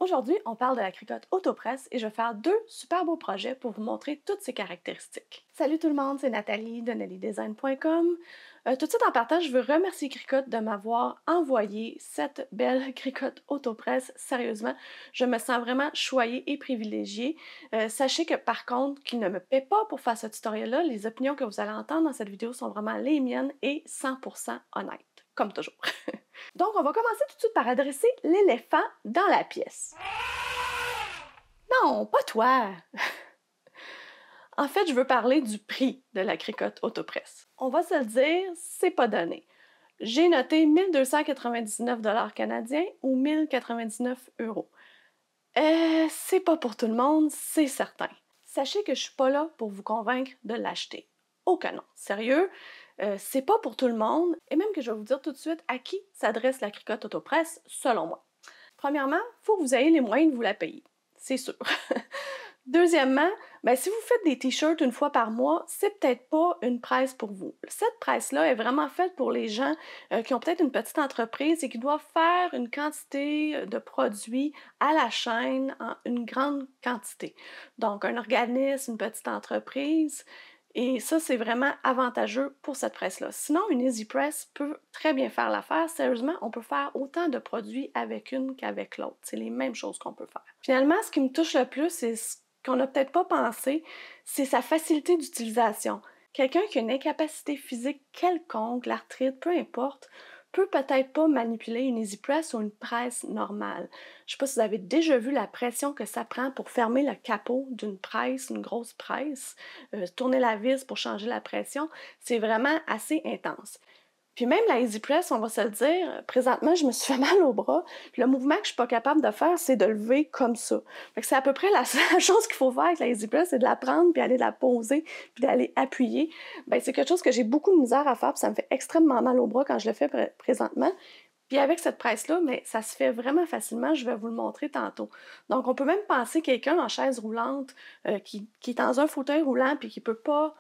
Aujourd'hui, on parle de la cricotte Autopresse et je vais faire deux super beaux projets pour vous montrer toutes ses caractéristiques. Salut tout le monde, c'est Nathalie de nellydesign.com. Tout de suite en partant, je veux remercier Cricotte de m'avoir envoyé cette belle cricotte Autopresse. Sérieusement, je me sens vraiment choyée et privilégiée. Sachez que par contre, qu'ils ne me paient pas pour faire ce tutoriel-là. Les opinions que vous allez entendre dans cette vidéo sont vraiment les miennes et 100% honnêtes, comme toujours. Donc, on va commencer tout de suite par adresser l'éléphant dans la pièce. Non, pas toi! En fait, je veux parler du prix de la cricotte Autopresse. On va se le dire, c'est pas donné. J'ai noté 1299 canadiens ou 1099 euros. C'est pas pour tout le monde, c'est certain. Sachez que je suis pas là pour vous convaincre de l'acheter. Oh que non, sérieux, c'est pas pour tout le monde, et même que je vais vous dire tout de suite à qui s'adresse la cricotte Autopresse, selon moi. Premièrement, il faut que vous ayez les moyens de vous la payer, c'est sûr. Deuxièmement, si vous faites des t-shirts une fois par mois, c'est peut-être pas une presse pour vous. Cette presse-là est vraiment faite pour les gens qui ont peut-être une petite entreprise et qui doivent faire une quantité de produits à la chaîne en une grande quantité. Donc, un organisme, une petite entreprise, et ça, c'est vraiment avantageux pour cette presse-là. Sinon, une EasyPress peut très bien faire l'affaire. Sérieusement, on peut faire autant de produits avec une qu'avec l'autre. C'est les mêmes choses qu'on peut faire. Finalement, ce qui me touche le plus, c'est ce qu'on n'a peut-être pas pensé, c'est sa facilité d'utilisation. Quelqu'un qui a une incapacité physique quelconque, l'arthrite, peu importe, peut peut-être pas manipuler une EasyPress ou une presse normale. Je ne sais pas si vous avez déjà vu la pression que ça prend pour fermer le capot d'une presse, une grosse presse, tourner la vis pour changer la pression, c'est vraiment assez intense. Puis même la EasyPress, on va se le dire, présentement, je me suis fait mal au bras. Puis le mouvement que je suis pas capable de faire, c'est de lever comme ça. Fait que c'est à peu près la seule chose qu'il faut faire avec la EasyPress, c'est de la prendre, puis aller la poser, puis d'aller appuyer. C'est quelque chose que j'ai beaucoup de misère à faire, puis ça me fait extrêmement mal au bras quand je le fais présentement. Puis avec cette presse-là, ça se fait vraiment facilement, je vais vous le montrer tantôt. Donc on peut même penser quelqu'un en chaise roulante qui est dans un fauteuil roulant puis qui peut pas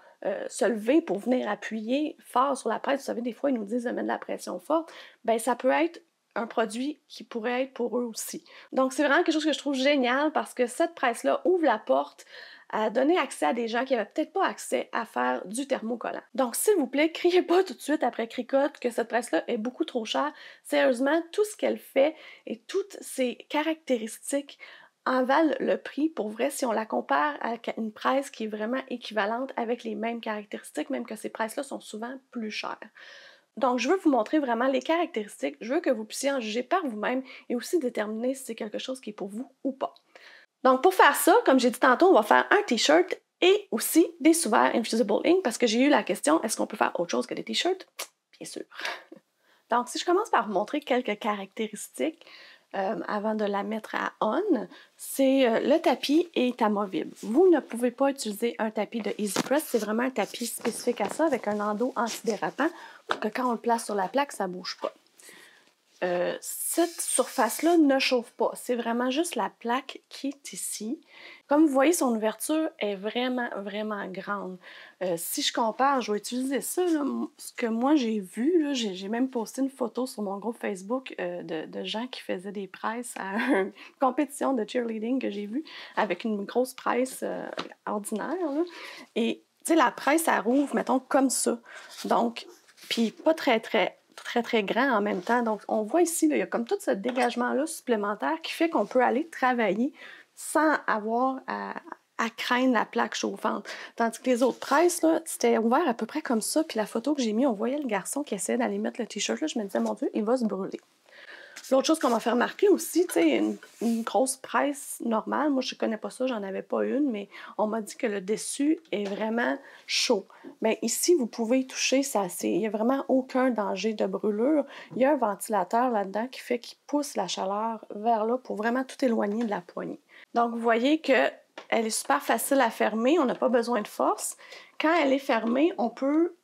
se lever pour venir appuyer fort sur la presse. Vous savez, des fois, ils nous disent de mettre de la pression forte. Ça peut être un produit qui pourrait être pour eux aussi. Donc, c'est vraiment quelque chose que je trouve génial parce que cette presse-là ouvre la porte à donner accès à des gens qui n'avaient peut-être pas accès à faire du thermocollant. Donc, s'il vous plaît, criez pas tout de suite après Cricotte que cette presse-là est beaucoup trop chère. Sérieusement, tout ce qu'elle fait et toutes ses caractéristiques en valent le prix. Pour vrai, si on la compare à une presse qui est vraiment équivalente avec les mêmes caractéristiques, même que ces presses-là sont souvent plus chères. Donc, je veux vous montrer vraiment les caractéristiques. Je veux que vous puissiez en juger par vous-même et aussi déterminer si c'est quelque chose qui est pour vous ou pas. Donc, pour faire ça, comme j'ai dit tantôt, on va faire un t-shirt et aussi des sous-verts Infusible Ink parce que j'ai eu la question, est-ce qu'on peut faire autre chose que des t-shirts? Bien sûr. Donc, si je commence par vous montrer quelques caractéristiques avant de la mettre à on, c'est le tapis est amovible. Vous ne pouvez pas utiliser un tapis de EasyPress, c'est vraiment un tapis spécifique à ça avec un endos antidérapant pour que quand on le place sur la plaque, ça ne bouge pas. Cette surface-là ne chauffe pas. C'est vraiment juste la plaque qui est ici. Comme vous voyez, son ouverture est vraiment, vraiment grande. Si je compare, je vais utiliser ça, là, ce que moi j'ai vu, j'ai même posté une photo sur mon groupe Facebook de gens qui faisaient des presses à une compétition de cheerleading que j'ai vue avec une grosse presse ordinaire. Là. Et tu sais, la presse, elle rouvre, mettons, comme ça. Donc, puis pas très grand en même temps. Donc, on voit ici, là, il y a comme tout ce dégagement-là supplémentaire qui fait qu'on peut aller travailler sans avoir à craindre la plaque chauffante. Tandis que les autres presses, là, c'était ouvert à peu près comme ça. Puis la photo que j'ai mise, on voyait le garçon qui essayait d'aller mettre le t-shirt. Là, je me disais, mon Dieu, il va se brûler. L'autre chose qu'on m'a fait remarquer aussi, tu sais, une grosse presse normale, moi je ne connais pas ça, j'en avais pas une, mais on m'a dit que le dessus est vraiment chaud. Mais ici, vous pouvez y toucher, il n'y a vraiment aucun danger de brûlure. Il y a un ventilateur là-dedans qui fait qu'il pousse la chaleur vers là pour vraiment tout éloigner de la poignée. Donc, vous voyez qu'elle est super facile à fermer, on n'a pas besoin de force. Quand elle est fermée, on peut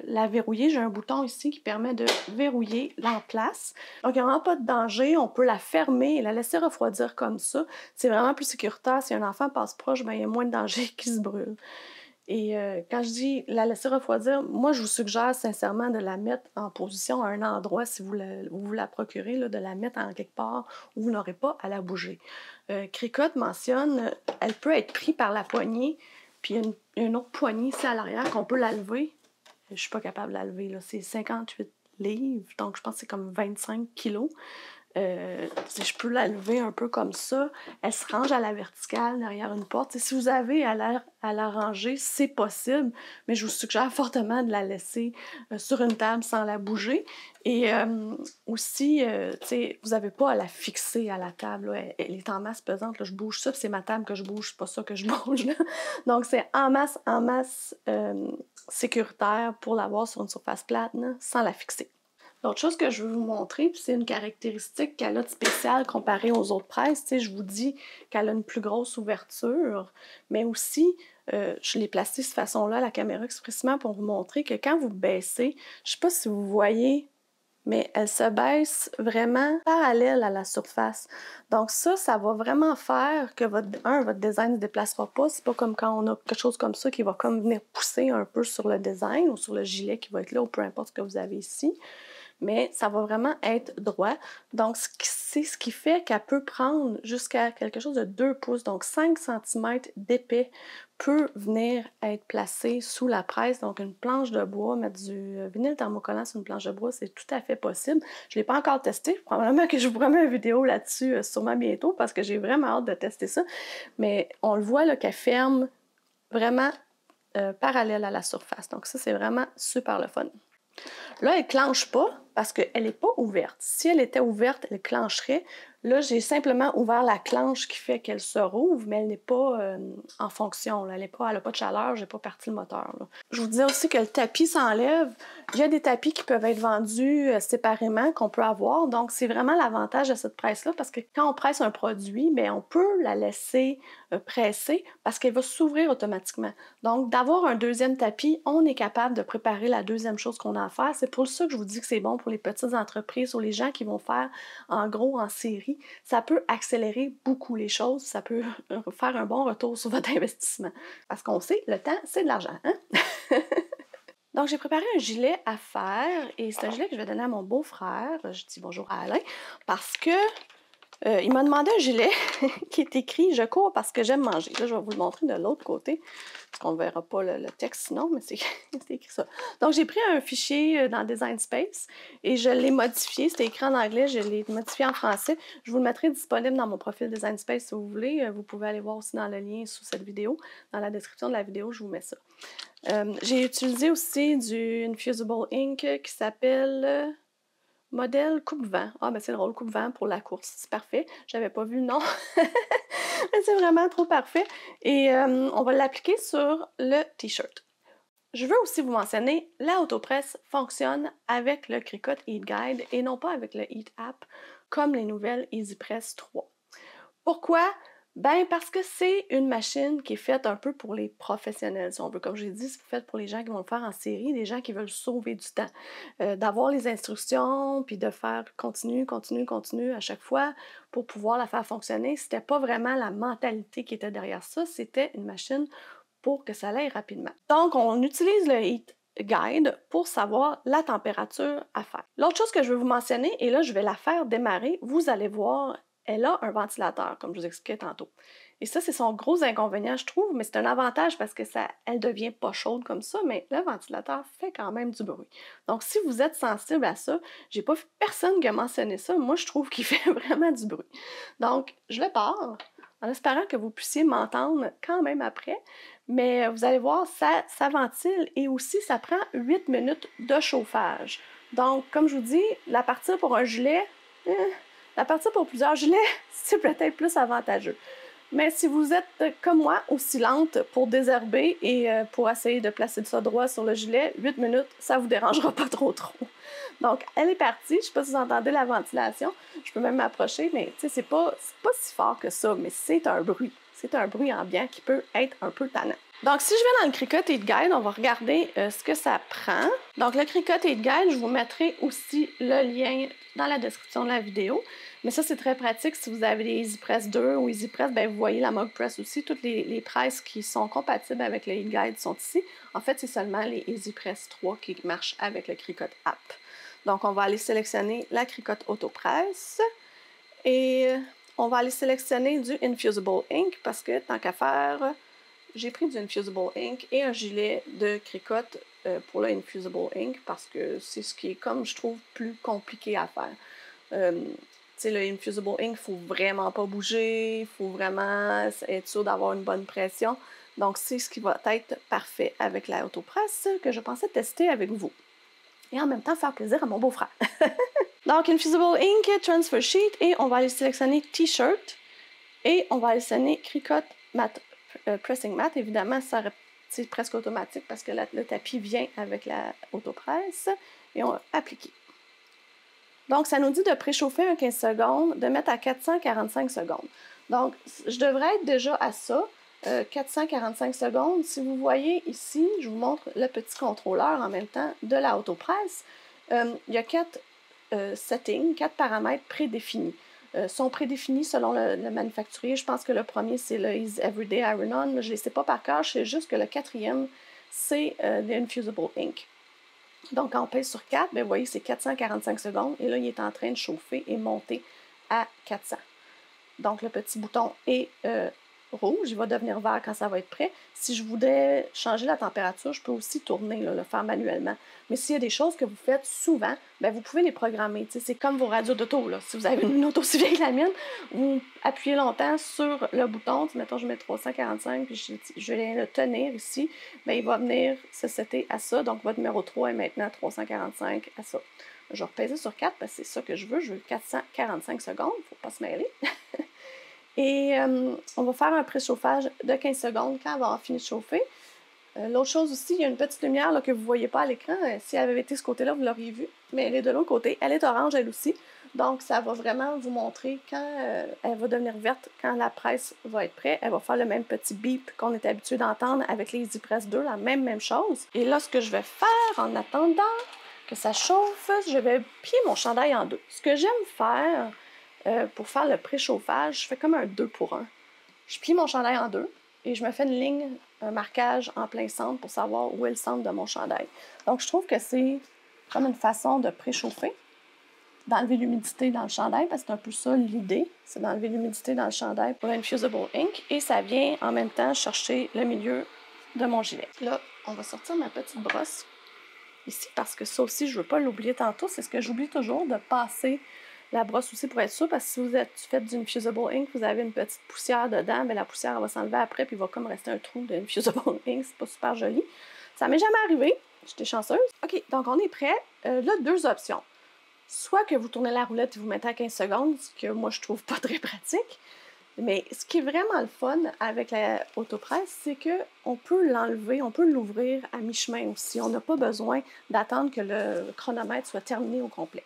la verrouiller. J'ai un bouton ici qui permet de verrouiller l'emplace. Donc, il n'y a vraiment pas de danger. On peut la fermer et la laisser refroidir comme ça. C'est vraiment plus sécuritaire. Si un enfant passe proche, il y a moins de danger qu'il se brûle. Et quand je dis la laisser refroidir, moi, je vous suggère sincèrement de la mettre en position à un endroit, si vous la procurez, là, de la mettre en quelque part où vous n'aurez pas à la bouger. Cricut mentionne, elle peut être prise par la poignée, puis il y a une autre poignée ici à l'arrière qu'on peut la lever. Je ne suis pas capable de la lever, là. C'est 58 livres, donc je pense que c'est comme 25 kilos. Si je peux la lever un peu comme ça, elle se range à la verticale derrière une porte. Et si vous avez à la ranger, c'est possible, mais je vous suggère fortement de la laisser sur une table sans la bouger. Et aussi, vous n'avez pas à la fixer à la table. Elle est en masse pesante. Là, je bouge ça, c'est ma table que je bouge, c'est pas ça que je bouge. Là. Donc, c'est en masse sécuritaire pour l'avoir sur une surface plate, là, sans la fixer. L'autre chose que je veux vous montrer, puis c'est une caractéristique qu'elle a de spéciale comparée aux autres presses. Je vous dis qu'elle a une plus grosse ouverture, mais aussi, je l'ai placée de cette façon-là à la caméra expressément pour vous montrer que quand vous baissez, je ne sais pas si vous voyez, mais elle se baisse vraiment parallèle à la surface. Donc ça va vraiment faire que votre design ne se déplacera pas. C'est pas comme quand on a quelque chose comme ça qui va comme venir pousser un peu sur le design ou sur le gilet qui va être là ou peu importe ce que vous avez ici. Mais ça va vraiment être droit. Donc, c'est ce qui fait qu'elle peut prendre jusqu'à quelque chose de 2 pouces, donc 5 cm d'épais, peut venir être placé sous la presse. Donc, une planche de bois, mettre du vinyle thermocollant sur une planche de bois, c'est tout à fait possible. Je ne l'ai pas encore testé. Probablement que je vous remets une vidéo là-dessus sûrement bientôt parce que j'ai vraiment hâte de tester ça. Mais on le voit là, qu'elle ferme vraiment parallèle à la surface. Donc, ça, c'est vraiment super le fun. Là, elle ne clenche pas parce qu'elle n'est pas ouverte. Si elle était ouverte, elle clencherait. Là, j'ai simplement ouvert la clenche qui fait qu'elle se rouvre, mais elle n'est pas en fonction. Là. Elle n'a pas de chaleur, je n'ai pas parti le moteur. Là. Je vous disais aussi que le tapis s'enlève. Il y a des tapis qui peuvent être vendus séparément, qu'on peut avoir. Donc, c'est vraiment l'avantage de cette presse-là parce que quand on presse un produit, bien, on peut la laisser presser parce qu'elle va s'ouvrir automatiquement. Donc, d'avoir un deuxième tapis, on est capable de préparer la deuxième chose qu'on a à faire. C'est pour ça que je vous dis que c'est bon pour les petites entreprises ou les gens qui vont faire en gros en série. Ça peut accélérer beaucoup les choses. Ça peut faire un bon retour sur votre investissement. Parce qu'on sait, le temps, c'est de l'argent. Hein? Donc, j'ai préparé un gilet à faire et c'est un gilet que je vais donner à mon beau-frère. Je dis bonjour à Alain parce que il m'a demandé un gilet qui est écrit « Je cours parce que j'aime manger ». Là, je vais vous le montrer de l'autre côté, parce qu'on ne verra pas le texte sinon, mais c'est écrit ça. Donc, j'ai pris un fichier dans Design Space et je l'ai modifié. C'était écrit en anglais, je l'ai modifié en français. Je vous le mettrai disponible dans mon profil Design Space si vous voulez. Vous pouvez aller voir aussi dans le lien sous cette vidéo. Dans la description de la vidéo, je vous mets ça. J'ai utilisé aussi du Infusible Ink qui s'appelle... Modèle coupe-vent. Ah, ben c'est drôle, coupe-vent pour la course. C'est parfait. J'avais pas vu le nom. Mais c'est vraiment trop parfait. Et on va l'appliquer sur le t-shirt. Je veux aussi vous mentionner, la autopresse fonctionne avec le Cricut Heat Guide et non pas avec le Heat App comme les nouvelles EasyPress 3. Pourquoi? Ben parce que c'est une machine qui est faite un peu pour les professionnels, si on veut. Comme j'ai dit, c'est fait pour les gens qui vont le faire en série, des gens qui veulent sauver du temps. D'avoir les instructions, puis de faire continue à chaque fois pour pouvoir la faire fonctionner. C'était pas vraiment la mentalité qui était derrière ça, c'était une machine pour que ça aille rapidement. Donc, on utilise le Heat Guide pour savoir la température à faire. L'autre chose que je veux vous mentionner, et là, je vais la faire démarrer, vous allez voir, elle a un ventilateur, comme je vous expliquais tantôt. Et ça, c'est son gros inconvénient, je trouve, mais c'est un avantage parce que elle devient pas chaude comme ça, mais le ventilateur fait quand même du bruit. Donc, si vous êtes sensible à ça, j'ai pas vu personne qui a mentionné ça, moi, je trouve qu'il fait vraiment du bruit. Donc, je le pars en espérant que vous puissiez m'entendre quand même après, mais vous allez voir, ça ventile et aussi, ça prend 8 minutes de chauffage. Donc, comme je vous dis, la partir pour un gilet... La partie pour plusieurs gilets, c'est peut-être plus avantageux. Mais si vous êtes comme moi, aussi lente pour désherber et pour essayer de placer ça droit sur le gilet, 8 minutes, ça ne vous dérangera pas trop. Donc, elle est partie. Je ne sais pas si vous entendez la ventilation. Je peux même m'approcher, mais tu sais, c'est pas si fort que ça, mais c'est un bruit. C'est un bruit ambiant qui peut être un peu tannant. Donc, si je vais dans le Cricut Aid Guide, on va regarder ce que ça prend. Donc, le Cricut Aid Guide, je vous mettrai aussi le lien dans la description de la vidéo. Mais ça, c'est très pratique. Si vous avez les EasyPress 2 ou EasyPress, bien, vous voyez la MugPress aussi. Toutes les presses qui sont compatibles avec le Aid Guide sont ici. En fait, c'est seulement les EasyPress 3 qui marchent avec le Cricut App. Donc, on va aller sélectionner la Cricut Autopress et on va aller sélectionner du Infusible Ink parce que, tant qu'à faire, j'ai pris du Infusible Ink et un gilet de Cricut pour le Infusible Ink parce que c'est ce qui est, comme je trouve, plus compliqué à faire. Tu sais, le Infusible Ink, il ne faut vraiment pas bouger, il faut vraiment être sûr d'avoir une bonne pression. Donc, c'est ce qui va être parfait avec la Autopress que je pensais tester avec vous. Et en même temps, faire plaisir à mon beau-frère. Donc, Infusible Ink, Transfer Sheet, et on va aller sélectionner T-shirt. Et on va aller sélectionner Cricut Matte, Pressing Mat. Évidemment, c'est presque automatique parce que le tapis vient avec la Autopress. Et on va appliquer. Donc, ça nous dit de préchauffer un 15 secondes, de mettre à 445 secondes. Donc, je devrais être déjà à ça, 445 secondes. Si vous voyez ici, je vous montre le petit contrôleur en même temps de la Autopress. Il y a 4 settings, 4 paramètres prédéfinis. Sont prédéfinis selon le manufacturier. Je pense que le premier, c'est le Easy Everyday Iron-On. Je ne les sais pas par cœur, je sais juste que le quatrième, c'est l'Infusible Ink. Donc, quand on pèse sur 4, bien, vous voyez, c'est 445 secondes. Et là, il est en train de chauffer et monter à 400. Donc, le petit bouton est rouge. Il va devenir vert quand ça va être prêt. Si je voudrais changer la température, je peux aussi tourner, là, le faire manuellement. Mais s'il y a des choses que vous faites souvent, bien, vous pouvez les programmer. C'est comme vos radios d'auto. Si vous avez une auto aussi vieille que la mienne, vous appuyez longtemps sur le bouton. Mettons, je mets 345, puis je viens le tenir ici. Bien, il va venir se setter à ça. Donc, votre numéro 3 est maintenant 345 à ça. Je vais repaiser sur 4 parce que c'est ça que je veux. Je veux 445 secondes. Il ne faut pas se mêler. Et on va faire un préchauffage de 15 secondes quand elle va avoir fini de chauffer. L'autre chose aussi, il y a une petite lumière là, que vous ne voyez pas à l'écran. Si elle avait été de ce côté-là, vous l'auriez vue. Mais elle est de l'autre côté. Elle est orange, elle aussi. Donc, ça va vraiment vous montrer quand elle va devenir verte, quand la presse va être prête. Elle va faire le même petit bip qu'on est habitué d'entendre avec les EasyPress 2, la même chose. Et là, ce que je vais faire en attendant que ça chauffe, je vais plier mon chandail en deux. Ce que j'aime faire pour faire le préchauffage, je fais comme un 2 pour 1. Je plie mon chandail en deux et je me fais une ligne, un marquage en plein centre pour savoir où est le centre de mon chandail. Donc, je trouve que c'est comme une façon de préchauffer, d'enlever l'humidité dans le chandail, parce que c'est un peu ça l'idée, c'est d'enlever l'humidité dans le chandail pour l'Infusible Ink. Et ça vient en même temps chercher le milieu de mon gilet. Là, on va sortir ma petite brosse ici, parce que ça aussi, je ne veux pas l'oublier tantôt. C'est ce que j'oublie toujours, de passer la brosse aussi pour être sûr, parce que si vous faites du Infusible Ink, vous avez une petite poussière dedans, bien la poussière elle va s'enlever après, puis il va comme rester un trou d'Infusible Ink, c'est pas super joli. Ça m'est jamais arrivé, j'étais chanceuse. OK, donc on est prêt. Là, deux options. Soit que vous tournez la roulette et vous mettez à 15 secondes, ce que moi je trouve pas très pratique, mais ce qui est vraiment le fun avec la Autopress, c'est qu'on peut l'enlever, on peut l'ouvrir à mi-chemin aussi. On n'a pas besoin d'attendre que le chronomètre soit terminé au complet.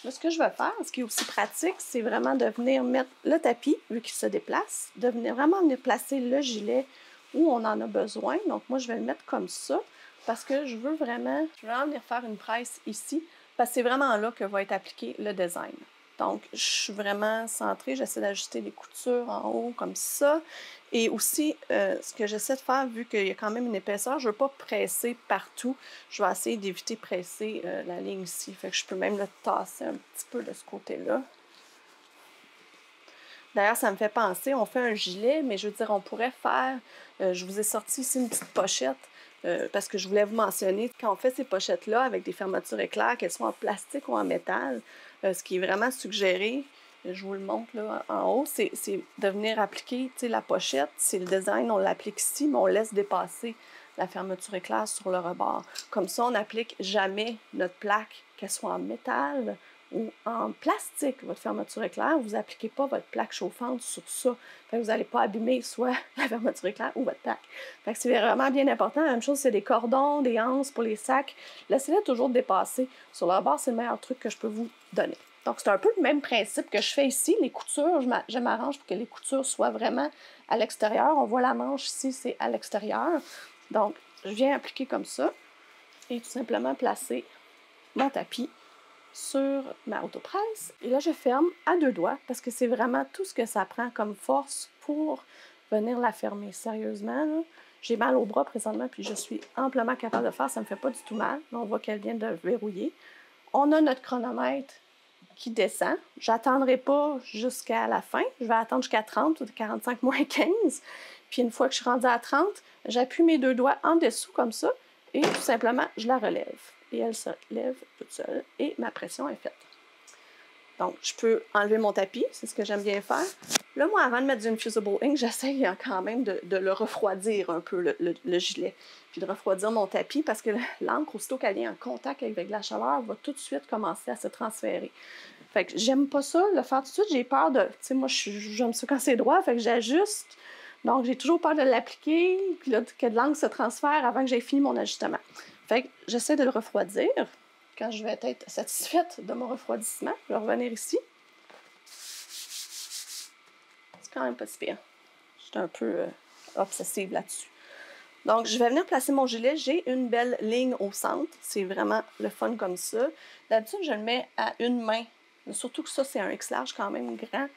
Là, ce que je vais faire, ce qui est aussi pratique, c'est vraiment de venir mettre le tapis, vu qu'il se déplace, de vraiment venir placer le gilet où on en a besoin. Donc, moi, je vais le mettre comme ça, parce que je veux vraiment venir faire une presse ici, parce que c'est vraiment là que va être appliqué le design. Donc, je suis vraiment centrée, j'essaie d'ajuster les coutures en haut comme ça. Et aussi, ce que j'essaie de faire, vu qu'il y a quand même une épaisseur, je ne veux pas presser partout. Je vais essayer d'éviter de presser la ligne ici. Fait que je peux même le tasser un petit peu de ce côté-là. D'ailleurs, ça me fait penser, on fait un gilet, mais je veux dire, on pourrait faire, je vous ai sorti ici une petite pochette, parce que je voulais vous mentionner, quand on fait ces pochettes-là avec des fermetures éclairs, qu'elles soient en plastique ou en métal, ce qui est vraiment suggéré, je vous le montre là en haut, c'est de venir appliquer la pochette, c'est le design, on l'applique ici, mais on laisse dépasser la fermeture éclair sur le rebord. Comme ça, on n'applique jamais notre plaque, qu'elle soit en métal ou en plastique, votre fermeture éclair. Vous n'appliquez pas votre plaque chauffante sur ça. Fait que vous n'allez pas abîmer soit la fermeture éclair ou votre plaque. Fait que c'est vraiment bien important. La même chose, c'est des cordons, des anses pour les sacs. Laissez-les toujours dépasser. Sur le rebord, c'est le meilleur truc que je peux vous donner. Donc, c'est un peu le même principe que je fais ici. Les coutures, je m'arrange pour que les coutures soient vraiment à l'extérieur. On voit la manche ici, c'est à l'extérieur. Donc, je viens appliquer comme ça et tout simplement placer mon tapis sur ma autopresse. Et là, je ferme à 2 doigts parce que c'est vraiment tout ce que ça prend comme force pour venir la fermer. Sérieusement, là, j'ai mal au bras présentement puis je suis amplement capable de faire. Ça ne me fait pas du tout mal. On voit qu'elle vient de verrouiller. On a notre chronomètre qui descend. Je n'attendrai pas jusqu'à la fin. Je vais attendre jusqu'à 30 ou 45 moins 15. Puis une fois que je suis rendue à 30, j'appuie mes 2 doigts en dessous comme ça et tout simplement, je la relève. Et elle se lève toute seule et ma pression est faite. Donc, je peux enlever mon tapis, c'est ce que j'aime bien faire. Là, moi, avant de mettre du Infusible Ink, j'essaye quand même de le refroidir un peu, le gilet. Puis de refroidir mon tapis parce que l'encre, aussitôt qu'elle vient en contact avec la chaleur, va tout de suite commencer à se transférer. Fait que j'aime pas ça, le faire tout de suite. J'ai peur de... Tu sais, moi, j'aime ça quand c'est droit, fait que j'ajuste. Donc, j'ai toujours peur de l'appliquer, que de l'encre se transfère avant que j'aie fini mon ajustement. Fait que j'essaie de le refroidir. Quand je vais être satisfaite de mon refroidissement, je vais revenir ici. C'est quand même pas si pire. Je suis un peu obsessive là-dessus. Donc, je vais venir placer mon gilet. J'ai une belle ligne au centre. C'est vraiment le fun comme ça. D'habitude, je le mets à une main. Surtout que ça, c'est un X large quand même grand.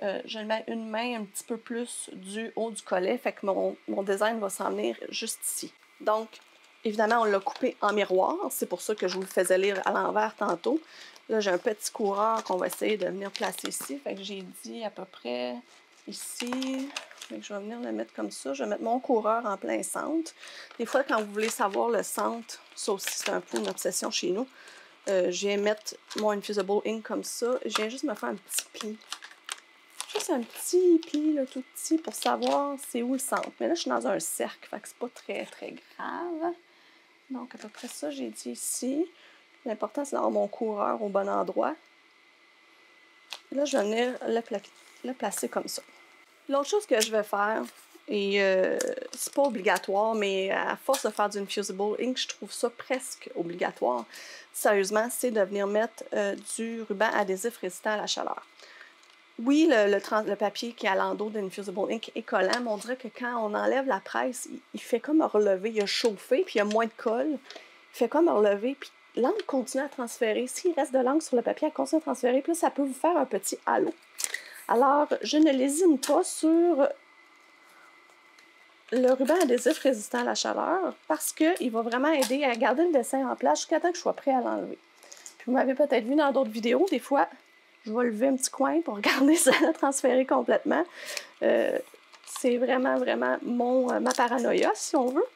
Je le mets à une main un petit peu plus du haut du collet. Fait que mon design va s'en venir juste ici. Donc, évidemment, on l'a coupé en miroir. C'est pour ça que je vous le faisais lire à l'envers tantôt. Là, j'ai un petit coureur qu'on va essayer de venir placer ici. Fait que j'ai dit à peu près ici. Fait que je vais venir le mettre comme ça. Je vais mettre mon coureur en plein centre. Des fois, quand vous voulez savoir le centre, ça aussi, c'est un peu une obsession chez nous. Je viens mettre mon Infusible Ink comme ça. Je viens juste me faire un petit pli. Juste un petit pli, là, tout petit, pour savoir c'est où le centre. Mais là, je suis dans un cercle, fait que c'est pas très, très grave. Donc, à peu près ça, j'ai dit ici. L'important, c'est d'avoir mon coureur au bon endroit. Là, je vais venir le placer comme ça. L'autre chose que je vais faire, et c'est pas obligatoire, mais à force de faire du Infusible Ink, je trouve ça presque obligatoire. Sérieusement, c'est de venir mettre du ruban adhésif résistant à la chaleur. Oui, le papier qui est à l'endos d'Infusible Ink est collant, mais on dirait que quand on enlève la presse, il fait comme relever, il a chauffé, puis il y a moins de colle. Il fait comme relever, puis l'encre continue à transférer. S'il reste de l'encre sur le papier, elle continue à transférer, puis là, ça peut vous faire un petit halo. Alors, je ne lésine pas sur le ruban adhésif résistant à la chaleur parce qu'il va vraiment aider à garder le dessin en place jusqu'à temps que je sois prêt à l'enlever. Puis vous m'avez peut-être vu dans d'autres vidéos, des fois, je vais lever un petit coin pour regarder ça transférer complètement. C'est vraiment, vraiment ma paranoïa, si on veut.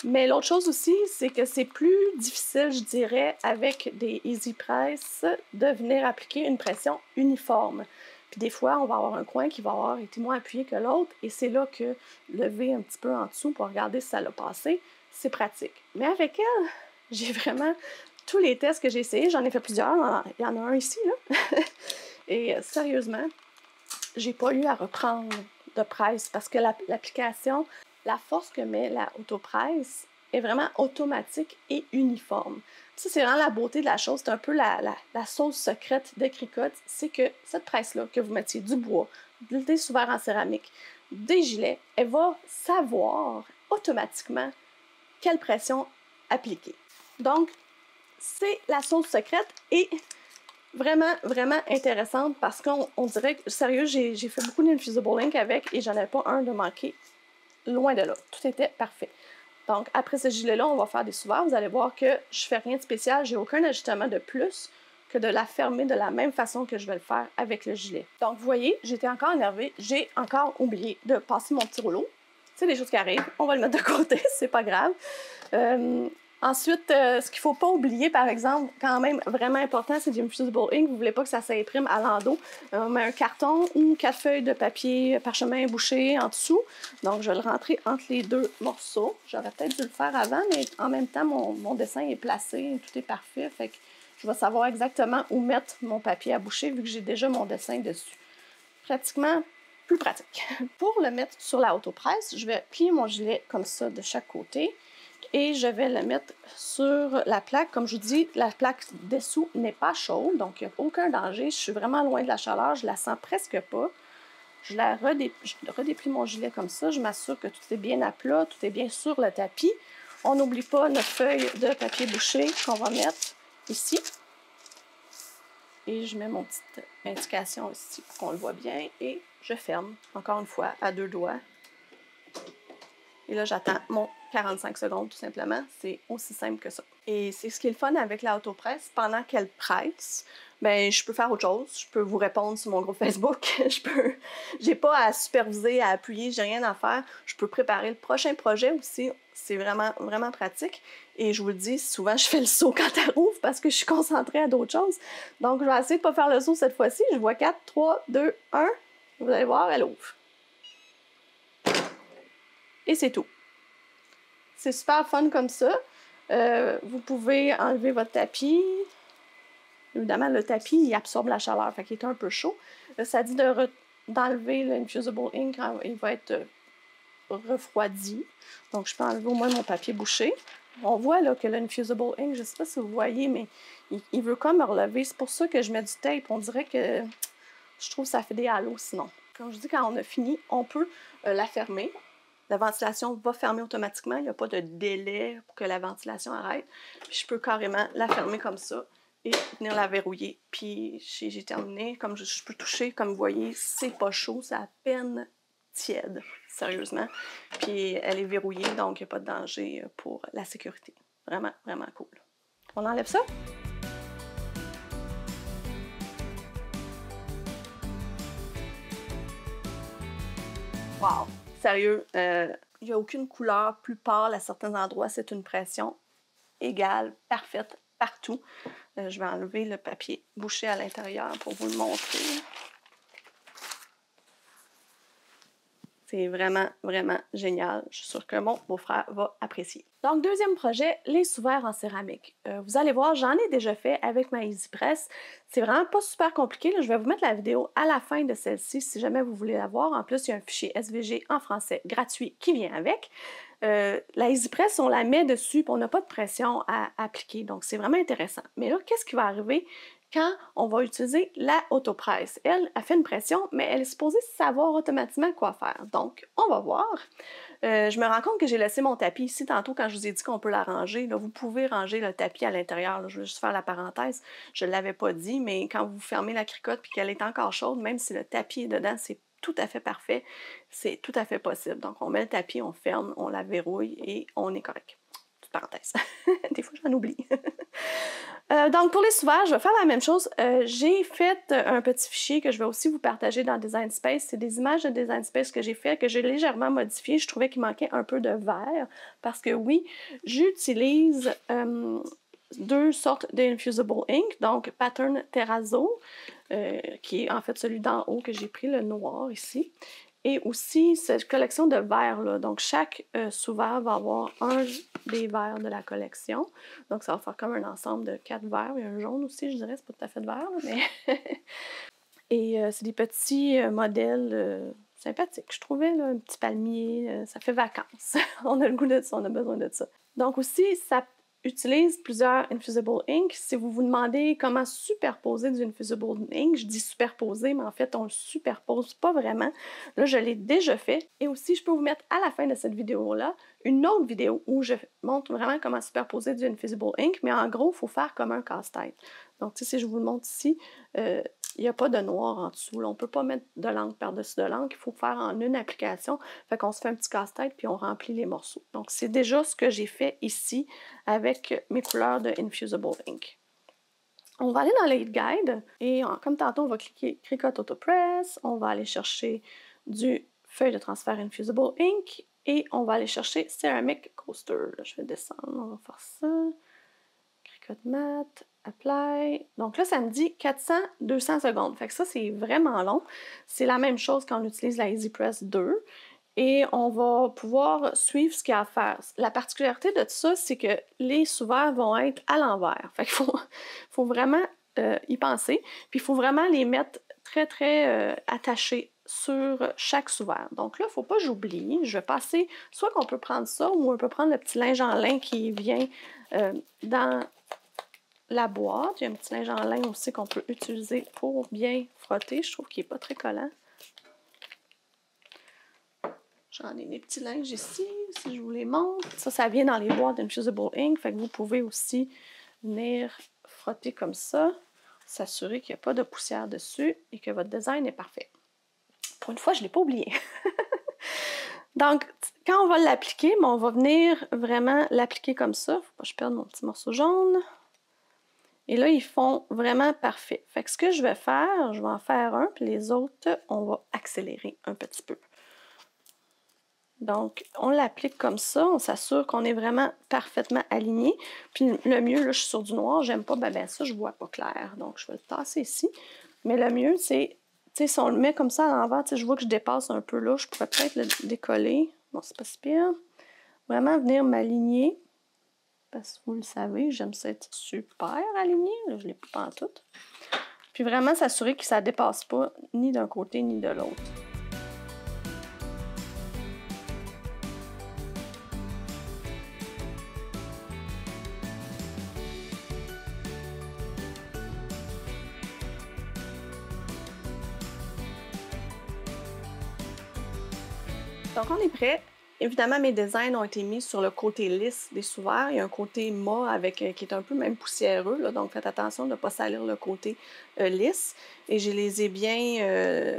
Mais l'autre chose aussi, c'est que c'est plus difficile, je dirais, avec des Easy Press, de venir appliquer une pression uniforme. Puis des fois, on va avoir un coin qui va avoir été moins appuyé que l'autre, et c'est là que lever un petit peu en dessous pour regarder si ça l'a passé, c'est pratique. Mais avec elle, j'ai vraiment tous les tests que j'ai essayés, j'en ai fait plusieurs, il y en a un ici, là. Et sérieusement, j'ai pas eu à reprendre de presse parce que l'application, la force que met la autopresse est vraiment automatique et uniforme. Ça, c'est vraiment la beauté de la chose. C'est un peu la sauce secrète de Cricut. C'est que cette presse-là, que vous mettiez du bois, des sous-verres en céramique, des gilets, elle va savoir automatiquement quelle pression appliquer. Donc, c'est la sauce secrète et vraiment, vraiment intéressante parce qu'on dirait que, sérieux, j'ai fait beaucoup d'Infusible Ink avec et j'en avais pas un de manquer. Loin de là. Tout était parfait. Donc, après ce gilet-là, on va faire des sous-verres. Vous allez voir que je fais rien de spécial. J'ai aucun ajustement de plus que de la fermer de la même façon que je vais le faire avec le gilet. Donc, vous voyez, j'étais encore énervée. J'ai encore oublié de passer mon petit rouleau. C'est des choses qui arrivent. On va le mettre de côté, c'est pas grave. Ensuite, ce qu'il ne faut pas oublier, par exemple, quand même vraiment important, c'est du Infusible Ink. Vous ne voulez pas que ça s'imprime à l'endos. On met un carton ou 4 feuilles de papier parchemin bouché en dessous. Donc, je vais le rentrer entre les deux morceaux. J'aurais peut-être dû le faire avant, mais en même temps, mon dessin est placé, tout est parfait. Fait que je vais savoir exactement où mettre mon papier à boucher vu que j'ai déjà mon dessin dessus. Pratiquement plus pratique. Pour le mettre sur la autopresse, je vais plier mon gilet comme ça de chaque côté. Et je vais le mettre sur la plaque. Comme je vous dis, la plaque dessous n'est pas chaude, donc il n'y a aucun danger. Je suis vraiment loin de la chaleur, je la sens presque pas. Je redéplie mon gilet comme ça. Je m'assure que tout est bien à plat, tout est bien sur le tapis. On n'oublie pas notre feuille de papier bouché qu'on va mettre ici. Et je mets mon petite indication ici pour qu'on le voit bien. Et je ferme, encore une fois, à 2 doigts. Et là, j'attends mon 45 secondes, tout simplement. C'est aussi simple que ça. Et c'est ce qui est le fun avec la autopresse. Pendant qu'elle presse, ben, je peux faire autre chose. Je peux vous répondre sur mon groupe Facebook. J'ai pas à superviser, à appuyer, j'ai rien à faire. Je peux préparer le prochain projet aussi. C'est vraiment, vraiment pratique. Et je vous le dis, souvent, je fais le saut quand elle ouvre parce que je suis concentrée à d'autres choses. Donc, je vais essayer de pas faire le saut cette fois-ci. Je vois 4, 3, 2, 1. Vous allez voir, elle ouvre. Et c'est tout. C'est super fun comme ça. Vous pouvez enlever votre tapis. Évidemment, le tapis, il absorbe la chaleur, fait qu'il est un peu chaud. Ça dit d'enlever l'Infusible Ink quand il va être refroidi. Donc, je peux enlever au moins mon papier bouché. On voit là que l'Infusible Ink, je ne sais pas si vous voyez, mais il veut comme me relever. C'est pour ça que je mets du tape. On dirait que je trouve que ça fait des halos sinon. Comme je dis, quand on a fini, on peut la fermer. La ventilation va fermer automatiquement. Il n'y a pas de délai pour que la ventilation arrête. Puis je peux carrément la fermer comme ça et venir la verrouiller. Puis j'ai terminé. Comme je peux toucher, comme vous voyez, c'est pas chaud, c'est à peine tiède, sérieusement. Puis elle est verrouillée, donc il n'y a pas de danger pour la sécurité. Vraiment, vraiment cool. On enlève ça. Wow! Sérieux, il n'y a aucune couleur plus pâle à certains endroits. C'est une pression égale, parfaite, partout. Je vais enlever le papier bouché à l'intérieur pour vous le montrer. C'est vraiment, vraiment génial. Je suis sûre que mon beau-frère va apprécier. Donc, deuxième projet, les sous-verres en céramique. Vous allez voir, j'en ai déjà fait avec ma EasyPress. C'est vraiment pas super compliqué. Là. Je vais vous mettre la vidéo à la fin de celle-ci si jamais vous voulez la voir. En plus, il y a un fichier SVG en français gratuit qui vient avec. La EasyPress, on la met dessus et on n'a pas de pression à appliquer. Donc, c'est vraiment intéressant. Mais là, qu'est-ce qui va arriver quand on va utiliser la autopresse? Elle a fait une pression, mais elle est supposée savoir automatiquement quoi faire. Donc, on va voir. Je me rends compte que j'ai laissé mon tapis ici tantôt quand je vous ai dit qu'on peut la ranger. Là, vous pouvez ranger le tapis à l'intérieur. Je vais juste faire la parenthèse. Je ne l'avais pas dit, mais quand vous fermez la cricotte et qu'elle est encore chaude, même si le tapis est dedans, c'est tout à fait parfait. C'est tout à fait possible. Donc, on met le tapis, on ferme, on la verrouille et on est correct. Toute parenthèse. Des fois, j'en oublie. Donc, pour les sous-verres, je vais faire la même chose. J'ai fait un petit fichier que je vais aussi vous partager dans Design Space. C'est des images de Design Space que j'ai fait, que j'ai légèrement modifiées. Je trouvais qu'il manquait un peu de verre parce que oui, j'utilise deux sortes d'Infusible Ink, donc Pattern Terrazzo, qui est en fait celui d'en haut que j'ai pris, le noir ici. Et aussi cette collection de verres là. Donc chaque sous-verre va avoir un des verres de la collection. Donc ça va faire comme un ensemble de 4 verres. Il y a un jaune aussi, je dirais, c'est pas tout à fait de verre, mais. Et c'est des petits modèles sympathiques. Je trouvais là, un petit palmier, ça fait vacances. On a le goût de ça, on a besoin de ça. Donc aussi, ça utilise plusieurs Infusible Ink. Si vous vous demandez comment superposer du Infusible Ink, je dis superposer, mais en fait, on le superpose pas vraiment. Là, je l'ai déjà fait. Et aussi, je peux vous mettre à la fin de cette vidéo-là une autre vidéo où je montre vraiment comment superposer du Infusible Ink, mais en gros, il faut faire comme un casse-tête. Donc, si je vous le montre ici, il n'y a pas de noir en dessous. Là. On ne peut pas mettre de l'encre par-dessus de l'encre. Il faut faire en une application. Fait qu'on se fait un petit casse-tête puis on remplit les morceaux. Donc, c'est déjà ce que j'ai fait ici avec mes couleurs de Infusible Ink. On va aller dans l'Aid Guide et comme tantôt, on va cliquer Cricut Autopress. On va aller chercher du feuille de transfert Infusible Ink et on va aller chercher Ceramic Coaster. Là, je vais descendre. On va faire ça. Cricut Matte. Apply. Donc là, ça me dit 400-200 secondes. Fait que ça, c'est vraiment long. C'est la même chose quand on utilise la EasyPress 2. Et on va pouvoir suivre ce qu'il y a à faire. La particularité de tout ça, c'est que les sous-verres vont être à l'envers. Fait qu'il faut vraiment y penser. Puis il faut vraiment les mettre très, très attachés sur chaque sous-verre. Donc là, il ne faut pas que j'oublie. Je vais passer, soit qu'on peut prendre ça, ou on peut prendre le petit linge en lin qui vient dans la boîte. Il y a un petit linge en lin aussi qu'on peut utiliser pour bien frotter. Je trouve qu'il n'est pas très collant. J'en ai des petits linges ici, si je vous les montre. Ça vient dans les boîtes d'Infusible Ink. Fait que vous pouvez aussi venir frotter comme ça, s'assurer qu'il n'y a pas de poussière dessus et que votre design est parfait. Pour une fois, je ne l'ai pas oublié. Donc, quand on va l'appliquer, on va venir vraiment l'appliquer comme ça. Il ne faut pas que je perde mon petit morceau jaune. Et là, ils font vraiment parfait. Fait que ce que je vais faire, je vais en faire un, puis les autres, on va accélérer un petit peu. Donc, on l'applique comme ça, on s'assure qu'on est vraiment parfaitement aligné. Puis le mieux, là, je suis sur du noir, j'aime pas, ben ça, je vois pas clair. Donc, je vais le tasser ici. Mais le mieux, c'est, tu sais, si on le met comme ça à l'envers, tu sais, je vois que je dépasse un peu là, je pourrais peut-être le décoller. Bon, c'est pas si pire. Vraiment venir m'aligner. Parce que vous le savez, j'aime ça être super aligné. Là, je l'ai pas en tout. Puis vraiment s'assurer que ça ne dépasse pas ni d'un côté ni de l'autre. Donc, on est prêt. Évidemment, mes designs ont été mis sur le côté lisse des sous-verres. Il y a un côté mat avec, qui est un peu même poussiéreux, là, donc faites attention de ne pas salir le côté lisse. Et je les ai bien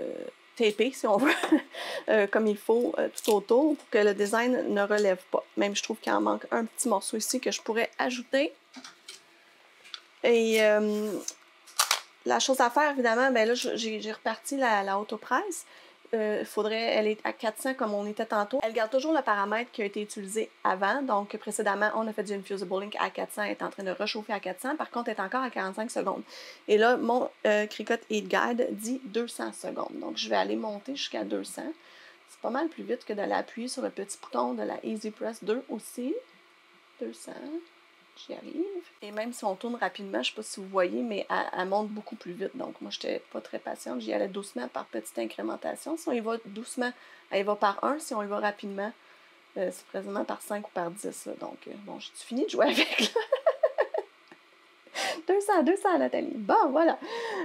tapés, si on veut, comme il faut, tout autour, pour que le design ne relève pas. Même, je trouve qu'il en manque un petit morceau ici que je pourrais ajouter. Et la chose à faire, évidemment, ben là, j'ai reparti la autopresse. Elle est à 400 comme on était tantôt. Elle garde toujours le paramètre qui a été utilisé avant. Donc, précédemment, on a fait du Infusible Ink à 400. Elle est en train de réchauffer à 400. Par contre, elle est encore à 45 secondes. Et là, mon Cricut Heat Guide dit 200 secondes. Donc, je vais aller monter jusqu'à 200. C'est pas mal plus vite que de l'appuyer sur le petit bouton de la Easy Press 2 aussi. 200. J'y arrive. Et même si on tourne rapidement, je ne sais pas si vous voyez, mais elle monte beaucoup plus vite. Donc, moi, je n'étais pas très patiente. J'y allais doucement par petite incrémentation. Si on y va doucement, elle y va par 1. Si on y va rapidement, c'est présentement par 5 ou par 10. Là. Donc, bon, j'ai fini de jouer avec. 200, Nathalie. Bon, voilà.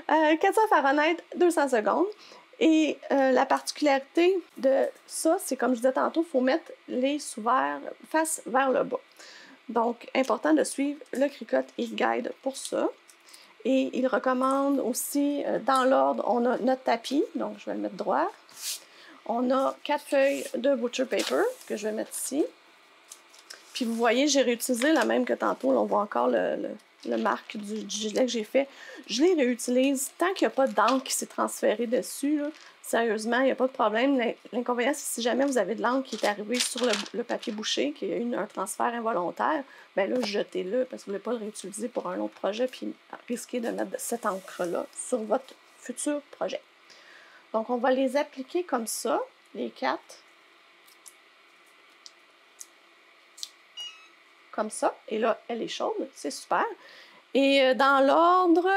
400 Fahrenheit, 200 secondes. Et la particularité de ça, c'est comme je disais tantôt, il faut mettre les sous-verres face vers le bas. Donc, important de suivre le Cricut Heat Guide pour ça. Et il recommande aussi, dans l'ordre, on a notre tapis, donc je vais le mettre droit. On a 4 feuilles de butcher paper que je vais mettre ici. Puis vous voyez, j'ai réutilisé la même que tantôt. Là, on voit encore le marque du gilet que j'ai fait. Je les réutilise tant qu'il n'y a pas d'encre qui s'est transférée dessus. Là. Sérieusement, il n'y a pas de problème. L'inconvénient, c'est si jamais vous avez de l'encre qui est arrivée sur le papier bouché, qu'il y a eu un transfert involontaire, bien là, jetez-le parce que vous ne voulez pas le réutiliser pour un autre projet puis risquer de mettre cette encre-là sur votre futur projet. Donc, on va les appliquer comme ça, les 4. Comme ça. Et là, elle est chaude. C'est super. Et dans l'ordre,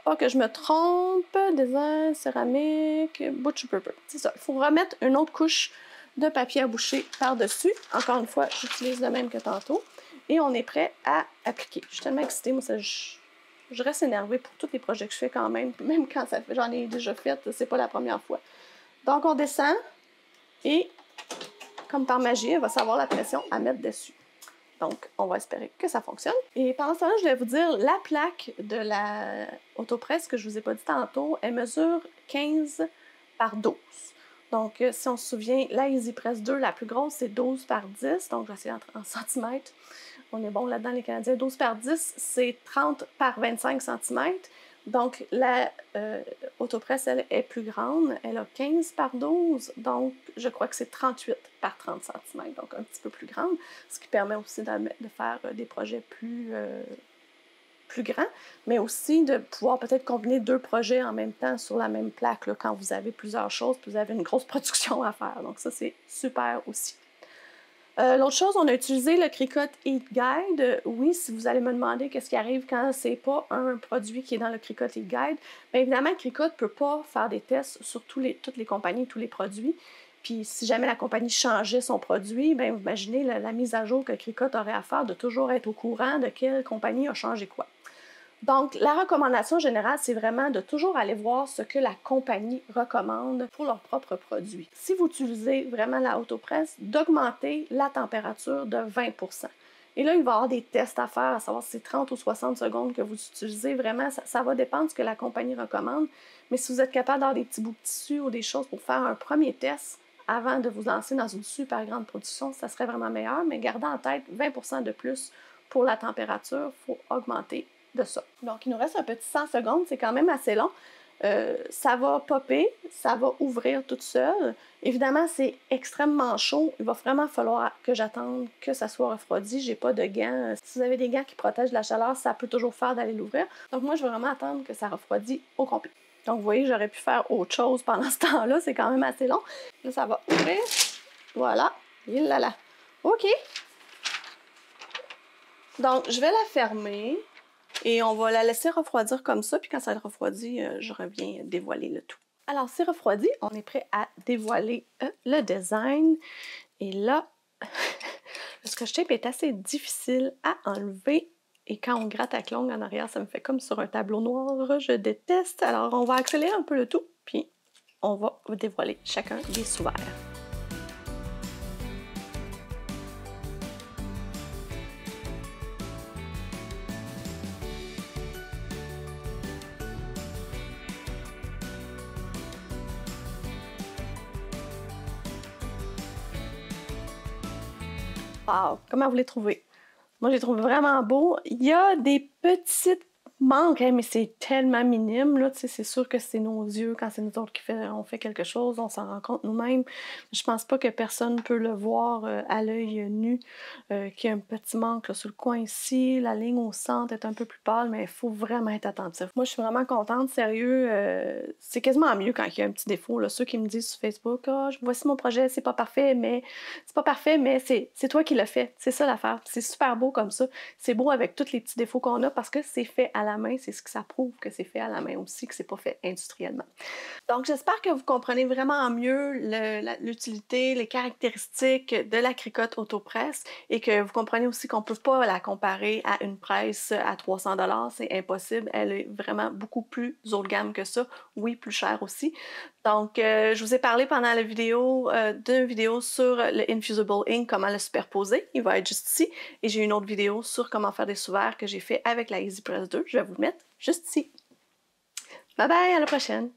pas que je me trompe, design, céramique, butcher paper. C'est ça. Il faut remettre une autre couche de papier à boucher par-dessus. Encore une fois, j'utilise le même que tantôt. Et on est prêt à appliquer. Je suis tellement excitée. Moi, je reste énervée pour tous les projets que je fais quand même. Même quand j'en ai déjà fait, c'est pas la première fois. Donc, on descend. Et, comme par magie, elle va savoir la pression à mettre dessus. Donc, on va espérer que ça fonctionne. Et pendant ce temps-là, je vais vous dire, la plaque de la autopresse que je vous ai pas dit tantôt, elle mesure 15 par 12. Donc, si on se souvient, la EasyPress 2, la plus grosse, c'est 12 par 10. Donc, je vais essayer en centimètres. On est bon là-dedans, les Canadiens. 12 par 10, c'est 30 par 25 cm. Donc, la autopresse, elle est plus grande. Elle a 15 par 12. Donc, je crois que c'est 38 par 30 cm. Donc, un petit peu plus grande. Ce qui permet aussi de faire des projets plus grands. Mais aussi de pouvoir peut-être combiner 2 projets en même temps sur la même plaque. Là, quand vous avez plusieurs choses, puis vous avez une grosse production à faire. Donc, ça, c'est super aussi. L'autre chose, on a utilisé le Cricut Heat Guide. Oui, si vous allez me demander qu'est-ce qui arrive quand c'est pas un produit qui est dans le Cricut Heat Guide, bien évidemment, Cricut ne peut pas faire des tests sur toutes les compagnies, tous les produits. Puis si jamais la compagnie changeait son produit, bien vous imaginez la mise à jour que Cricut aurait à faire de toujours être au courant de quelle compagnie a changé quoi. Donc, la recommandation générale, c'est vraiment de toujours aller voir ce que la compagnie recommande pour leurs propres produits. Si vous utilisez vraiment la autopresse, d'augmenter la température de 20%. Et là, il va y avoir des tests à faire, à savoir si c'est 30 ou 60 secondes que vous utilisez. Vraiment, ça va dépendre de ce que la compagnie recommande. Mais si vous êtes capable d'avoir des petits bouts de tissu ou des choses pour faire un premier test avant de vous lancer dans une super grande production, ça serait vraiment meilleur. Mais gardez en tête 20% de plus pour la température, il faut augmenter de ça. Donc, il nous reste un petit 100 secondes, c'est quand même assez long. Ça va popper, ça va ouvrir toute seule. Évidemment, c'est extrêmement chaud. Il va vraiment falloir que j'attende que ça soit refroidi. J'ai pas de gants. Si vous avez des gants qui protègent la chaleur, ça peut toujours faire d'aller l'ouvrir. Donc, moi, je vais vraiment attendre que ça refroidisse au complet. Donc, vous voyez, j'aurais pu faire autre chose pendant ce temps-là. C'est quand même assez long. Là, ça va ouvrir. Voilà. Il là là. OK. Donc, je vais la fermer. Et on va la laisser refroidir comme ça, puis quand ça refroidit, je reviens dévoiler le tout. Alors, c'est refroidi, on est prêt à dévoiler le design. Et là, le scotch tape est assez difficile à enlever. Et quand on gratte avec l'ongle en arrière, ça me fait comme sur un tableau noir. Je déteste. Alors, on va accélérer un peu le tout, puis on va dévoiler chacun des sous-verres. Wow! Comment vous les trouvez? Moi, je les trouve vraiment beaux. Il y a des petites manques, hein, mais c'est tellement minime, là, c'est sûr que c'est nos yeux, quand c'est nous autres qui on fait quelque chose, on s'en rend compte nous-mêmes. Je pense pas que personne peut le voir à l'œil nu, qu'il y a un petit manque là, sur le coin ici, la ligne au centre est un peu plus pâle, mais il faut vraiment être attentif. Moi, je suis vraiment contente, sérieux, c'est quasiment mieux quand il y a un petit défaut, là. Ceux qui me disent sur Facebook, « Ah, voici mon projet, c'est pas parfait, mais c'est toi qui l'as fait. » C'est ça l'affaire. C'est super beau comme ça. C'est beau avec tous les petits défauts qu'on a parce que c'est fait à la main, c'est ce que ça prouve que c'est fait à la main aussi, que c'est pas fait industriellement. Donc j'espère que vous comprenez vraiment mieux l'utilité, les caractéristiques de la Cricut Autopresse et que vous comprenez aussi qu'on peut pas la comparer à une presse à 300 $, c'est impossible, elle est vraiment beaucoup plus haut de gamme que ça, oui, plus cher aussi. Donc, je vous ai parlé pendant la vidéo d'une vidéo sur le Infusible Ink, comment le superposer. Il va être juste ici. Et j'ai une autre vidéo sur comment faire des sous-verres que j'ai fait avec la EasyPress 2. Je vais vous le mettre juste ici. Bye bye, à la prochaine!